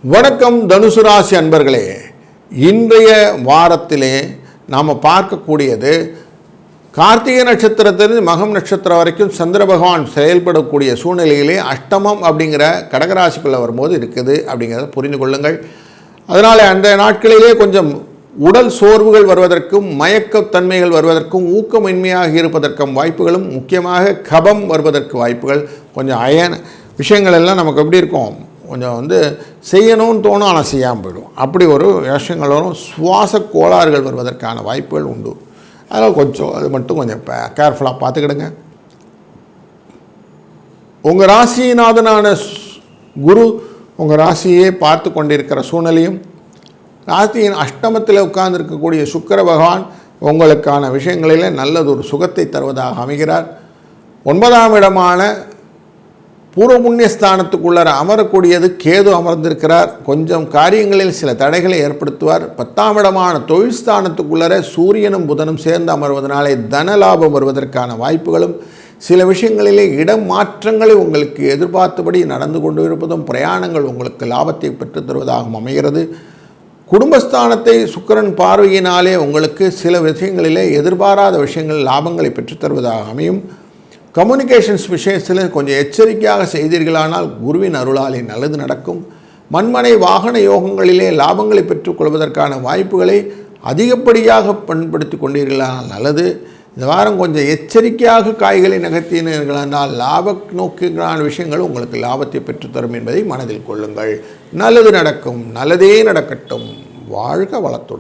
வணக்கம் தனுசு ராசி அன்பர்களே. இன்றைய வாரத்திலே நாம் பார்க்கக்கூடியது கார்த்திகை நட்சத்திரத்திலிருந்து மகம் நட்சத்திரம் வரைக்கும் சந்திர பகவான் செயல்படக்கூடிய சூழ்நிலையிலே அஷ்டமம் அப்படிங்கிற கடகராசிக்குள்ளே வரும்போது இருக்குது அப்படிங்கிறத புரிந்து கொள்ளுங்கள். அதனால் அந்த நாட்களிலே கொஞ்சம் உடல் சோர்வுகள் வருவதற்கும் மயக்கத்தன்மைகள் வருவதற்கும் ஊக்கமின்மையாக இருப்பதற்கும் வாய்ப்புகளும், முக்கியமாக கபம் வருவதற்கு வாய்ப்புகள், கொஞ்சம் அயன் விஷயங்கள் எல்லாம் நமக்கு எப்படி இருக்கும், கொஞ்சம் செய்யணும்னு தோணும் ஆனால் செய்யாமல் போயிடும். அப்படி ஒரு விஷயங்கள் வரும். சுவாச கோளாறுகள் வருவதற்கான வாய்ப்புகள் உண்டு. அதனால் கொஞ்சம் அது மட்டும் கொஞ்சம் கேர்ஃபுல்லாக பார்த்துக்கிடுங்க. உங்கள் ராசிநாதனான குரு உங்கள் ராசியே பார்த்து கொண்டிருக்கிற சூழ்நிலையும், ராசியின் அஷ்டமத்தில் உட்கார்ந்துருக்கக்கூடிய சுக்கிர பகவான் உங்களுக்கான விஷயங்களில் நல்லது ஒரு சுகத்தை தருவதாக அமைகிறார். 9ஆம் இடமான பூர்வ புண்ணியஸ்தானத்துக்குள்ளார அமரக்கூடியது கேது அமர்ந்திருக்கிறார். கொஞ்சம் காரியங்களில் சில தடைகளை ஏற்படுத்துவார். 10ஆம் இடமான தொழில் ஸ்தானத்துக்குள்ளார சூரியனும் புதனும் சேர்ந்து அமர்வதனாலே தன லாபம் வருவதற்கான வாய்ப்புகளும், சில விஷயங்களிலே இடம் மாற்றங்களை உங்களுக்கு எதிர்பார்த்தபடி நடந்து கொண்டு இருப்பதும், பிரயாணங்கள் உங்களுக்கு லாபத்தை பெற்றுத் தருவதாகவும் அமைகிறது. குடும்பஸ்தானத்தை சுக்கிரன் பார்வையினாலே உங்களுக்கு சில விஷயங்களிலே எதிர்பாராத விஷயங்கள் லாபங்களை பெற்றுத்தருவதாக அமையும். கம்யூனிகேஷன்ஸ் விஷயத்தில் கொஞ்சம் எச்சரிக்கையாக செய்தீர்களானால் குருவின் அருளாலே நல்லது நடக்கும். மண்மனை வாகன யோகங்களிலே லாபங்களை பெற்றுக்கொள்வதற்கான வாய்ப்புகளை அதிகப்படியாக பயன்படுத்தி கொண்டீர்களானால் நல்லது. இந்த வாரம் கொஞ்சம் எச்சரிக்கையாக காய்களை நகர்த்தினீர்களானால் லாப நோக்கிலான விஷயங்கள் உங்களுக்கு லாபத்தை பெற்றுத்தரும் என்பதை மனதில் கொள்ளுங்கள். நல்லது நடக்கும், நல்லதே நடக்கட்டும். வாழ்க வளத்துடன்.